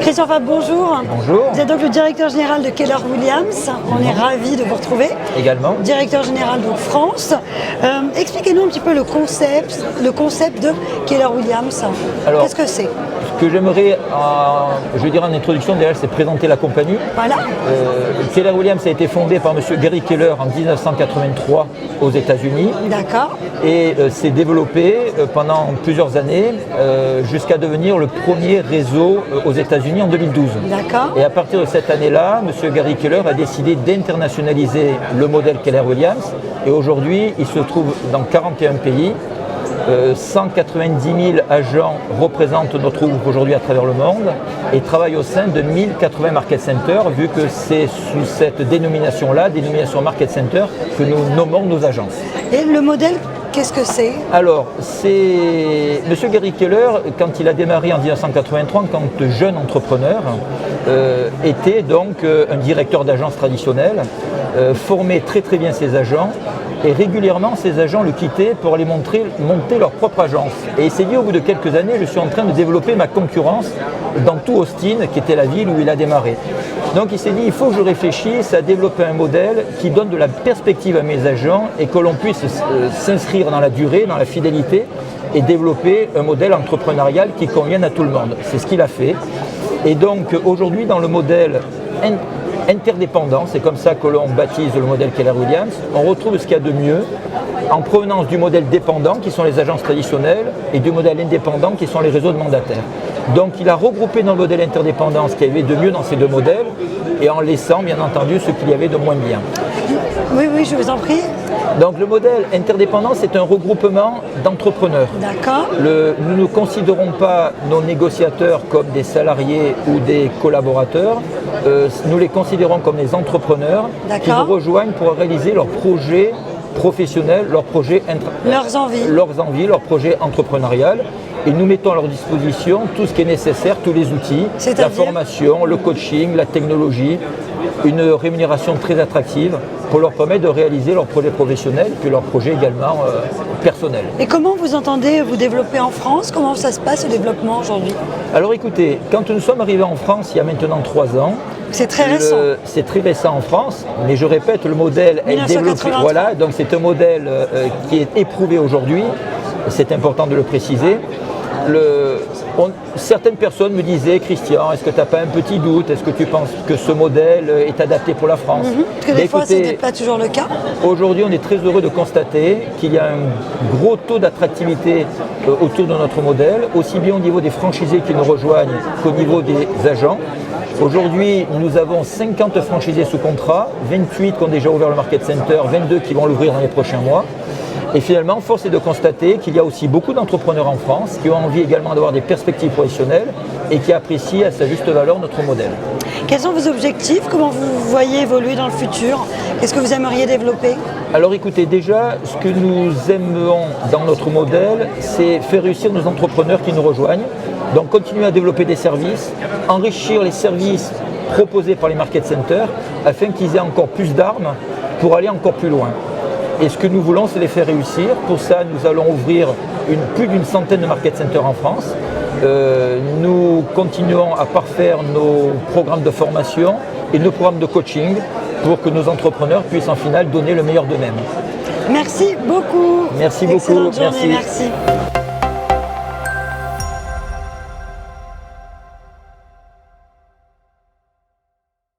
Christian Fabre, bonjour. Bonjour. Vous êtes donc le directeur général de Keller Williams. On est ravis de vous retrouver. Également. Directeur général de France. Expliquez-nous un petit peu le concept de Keller Williams. Qu'est-ce que c'est? Ce que j'aimerais, en introduction, déjà, c'est présenter la compagnie. Voilà. Keller Williams a été fondé par M. Gary Keller en 1983 aux États-Unis. D'accord. Et s'est développé pendant plusieurs années jusqu'à devenir le premier réseau aux États-Unis en 2012. D'accord. Et à partir de cette année-là, M. Gary Keller a décidé d'internationaliser le modèle Keller Williams. Et aujourd'hui, il se trouve dans 41 pays. 190 000 agents représentent notre groupe aujourd'hui à travers le monde et travaillent au sein de 1080 Market Centers, vu que c'est sous cette dénomination-là, dénomination Market Center, que nous nommons nos agences. Et le modèle, qu'est-ce que c'est? Alors, c'est M. Gary Keller, quand il a démarré en 1983, en tant que jeune entrepreneur, était donc un directeur d'agence traditionnelle, formait très très bien ses agents. Et régulièrement, ces agents le quittaient pour aller monter leur propre agence. Et il s'est dit, au bout de quelques années, je suis en train de développer ma concurrence dans tout Austin, qui était la ville où il a démarré. Donc il s'est dit, il faut que je réfléchisse à développer un modèle qui donne de la perspective à mes agents et que l'on puisse s'inscrire dans la durée, dans la fidélité et développer un modèle entrepreneurial qui convienne à tout le monde. C'est ce qu'il a fait. Et donc aujourd'hui, dans le modèle interdépendant, c'est comme ça que l'on baptise le modèle Keller Williams, on retrouve ce qu'il y a de mieux en provenance du modèle dépendant qui sont les agences traditionnelles et du modèle indépendant qui sont les réseaux de mandataires. Donc il a regroupé dans le modèle interdépendant ce qu'il y avait de mieux dans ces deux modèles et en laissant bien entendu ce qu'il y avait de moins bien. Oui, je vous en prie. Donc le modèle interdépendant, c'est un regroupement d'entrepreneurs. D'accord. Nous ne considérons pas nos négociateurs comme des salariés ou des collaborateurs. Nous les considérons comme des entrepreneurs qui nous rejoignent pour réaliser leurs projets professionnels, leurs projets leurs envies, leurs projets entrepreneurial. Et nous mettons à leur disposition tout ce qui est nécessaire, tous les outils, la formation, le coaching, la technologie, une rémunération très attractive pour leur permettre de réaliser leurs projets professionnels puis leurs projets également personnels. Et comment vous entendez vous développer en France? Comment ça se passe le développement aujourd'hui? Alors écoutez, quand nous sommes arrivés en France il y a maintenant 3 ans, c'est très récent. C'est très récent en France, mais je répète, le modèle est développé. Voilà, donc c'est un modèle qui est éprouvé aujourd'hui, c'est important de le préciser. Certaines personnes me disaient, Christian, est-ce que tu n'as pas un petit doute? Est-ce que tu penses que ce modèle est adapté pour la France? Parce que des fois, ce n'est pas toujours le cas. Aujourd'hui, on est très heureux de constater qu'il y a un gros taux d'attractivité autour de notre modèle, aussi bien au niveau des franchisés qui nous rejoignent qu'au niveau des agents. Aujourd'hui, nous avons 50 franchisés sous contrat, 28 qui ont déjà ouvert le Market Center, 22 qui vont l'ouvrir dans les prochains mois. Et finalement, force est de constater qu'il y a aussi beaucoup d'entrepreneurs en France qui ont envie également d'avoir des perspectives professionnelles et qui apprécient à sa juste valeur notre modèle. Quels sont vos objectifs? Comment vous voyez évoluer dans le futur? Qu'est-ce que vous aimeriez développer? Alors écoutez, déjà, ce que nous aimons dans notre modèle, c'est faire réussir nos entrepreneurs qui nous rejoignent. Donc continuer à développer des services, enrichir les services proposés par les Market Centers afin qu'ils aient encore plus d'armes pour aller encore plus loin. Et ce que nous voulons, c'est les faire réussir. Pour ça, nous allons ouvrir plus d'une centaine de Market Centers en France. Nous continuons à parfaire nos programmes de formation et nos programmes de coaching pour que nos entrepreneurs puissent en final donner le meilleur d'eux-mêmes. Merci beaucoup. Merci beaucoup. Excellente journée, merci.